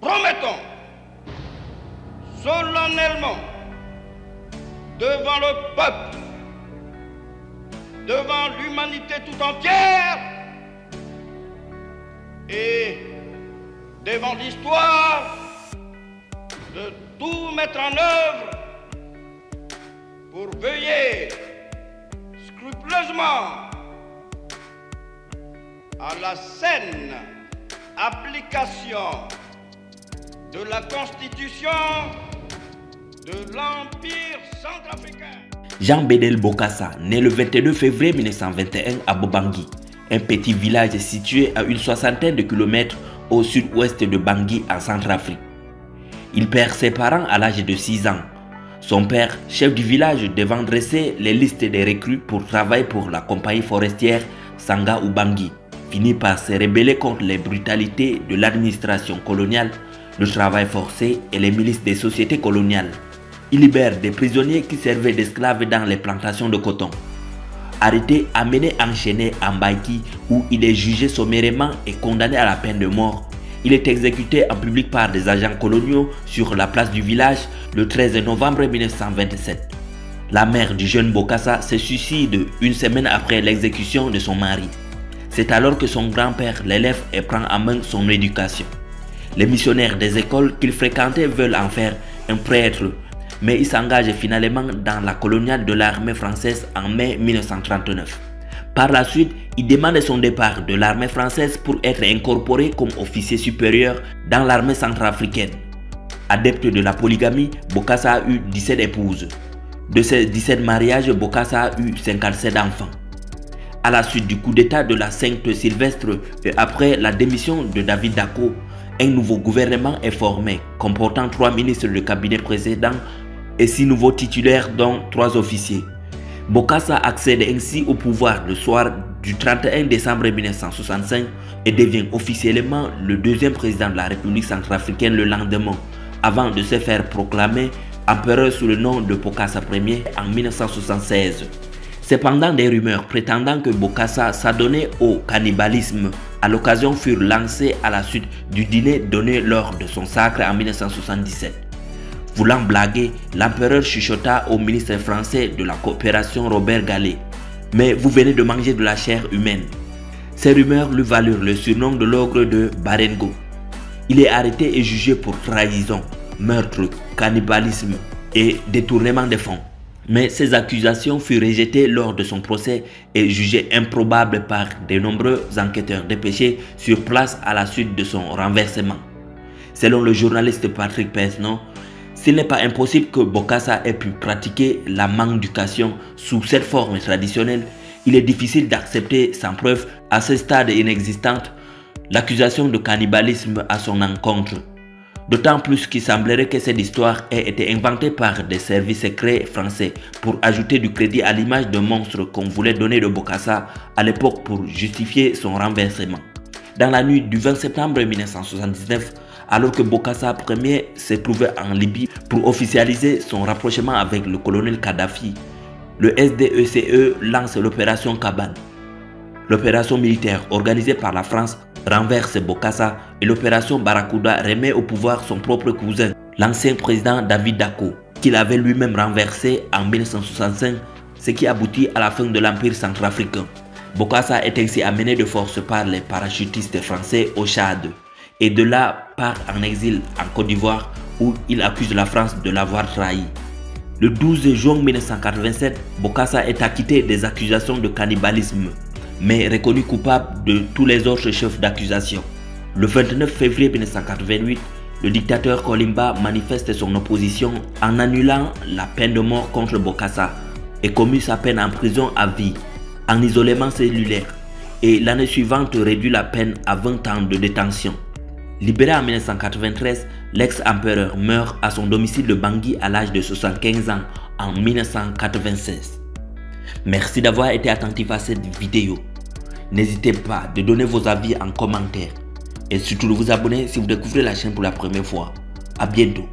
promettons solennellement devant le peuple, devant l'humanité tout entière et devant l'histoire de tout mettre en œuvre pour veiller scrupuleusement à la saine application de la Constitution de l'Empire centrafricain. Jean Bédel Bokassa, né le 22 février 1921 à Bobangui, un petit village situé à une soixantaine de kilomètres au sud-ouest de Bangui en Centrafrique. Il perd ses parents à l'âge de 6 ans. Son père, chef du village, devant dresser les listes des recrues pour travailler pour la compagnie forestière Sanga Ubangui, finit par se rebeller contre les brutalités de l'administration coloniale, le travail forcé et les milices des sociétés coloniales. Il libère des prisonniers qui servaient d'esclaves dans les plantations de coton. Arrêté, amené, enchaîné à Mbaïki où il est jugé sommairement et condamné à la peine de mort, il est exécuté en public par des agents coloniaux sur la place du village le 13 novembre 1927. La mère du jeune Bokassa se suicide une semaine après l'exécution de son mari. C'est alors que son grand-père l'élève et prend en main son éducation. Les missionnaires des écoles qu'il fréquentait veulent en faire un prêtre, mais il s'engage finalement dans la coloniale de l'armée française en mai 1939. Par la suite, il demande son départ de l'armée française pour être incorporé comme officier supérieur dans l'armée centrafricaine. Adepte de la polygamie, Bokassa a eu 17 épouses. De ces 17 mariages, Bokassa a eu 57 enfants. À la suite du coup d'état de la Sainte-Sylvestre et après la démission de David Dacko, un nouveau gouvernement est formé, comportant 3 ministres de cabinet précédents et 6 nouveaux titulaires dont 3 officiers. Bokassa accède ainsi au pouvoir le soir du 31 décembre 1965 et devient officiellement le deuxième président de la République centrafricaine le lendemain, avant de se faire proclamer empereur sous le nom de Bokassa Ier en 1976. Cependant, des rumeurs prétendant que Bokassa s'adonnait au cannibalisme à l'occasion furent lancées à la suite du dîner donné lors de son sacre en 1977. Voulant blaguer, l'empereur chuchota au ministre français de la coopération Robert Gallet. Mais vous venez de manger de la chair humaine. Ces rumeurs lui valurent le surnom de l'ogre de Barengo. Il est arrêté et jugé pour trahison, meurtre, cannibalisme et détournement de fonds. Mais ces accusations furent rejetées lors de son procès et jugées improbables par de nombreux enquêteurs dépêchés sur place à la suite de son renversement. Selon le journaliste Patrick Pesnon, s'il n'est pas impossible que Bokassa ait pu pratiquer la manducation sous cette forme traditionnelle, il est difficile d'accepter sans preuve, à ce stade inexistante, l'accusation de cannibalisme à son encontre. D'autant plus qu'il semblerait que cette histoire ait été inventée par des services secrets français pour ajouter du crédit à l'image de monstre qu'on voulait donner de Bokassa à l'époque pour justifier son renversement. Dans la nuit du 20 septembre 1979, alors que Bokassa Ier se trouvait en Libye pour officialiser son rapprochement avec le colonel Kadhafi, le SDECE lance l'opération Kabane. L'opération militaire organisée par la France renverse Bokassa et l'opération Barracuda remet au pouvoir son propre cousin, l'ancien président David Dacko, qu'il avait lui-même renversé en 1965, ce qui aboutit à la fin de l'Empire centrafricain. Bokassa est ainsi amené de force par les parachutistes français au Tchad et de là part en exil en Côte d'Ivoire où il accuse la France de l'avoir trahi. Le 12 juin 1987, Bokassa est acquitté des accusations de cannibalisme, mais reconnu coupable de tous les autres chefs d'accusation. Le 29 février 1988, le dictateur Kolimba manifeste son opposition en annulant la peine de mort contre Bokassa et commute sa peine en prison à vie, en isolement cellulaire, et l'année suivante réduit la peine à 20 ans de détention. Libéré en 1993, l'ex-empereur meurt à son domicile de Bangui à l'âge de 75 ans en 1996. Merci d'avoir été attentif à cette vidéo. N'hésitez pas de donner vos avis en commentaire et surtout de vous abonner si vous découvrez la chaîne pour la première fois. À bientôt.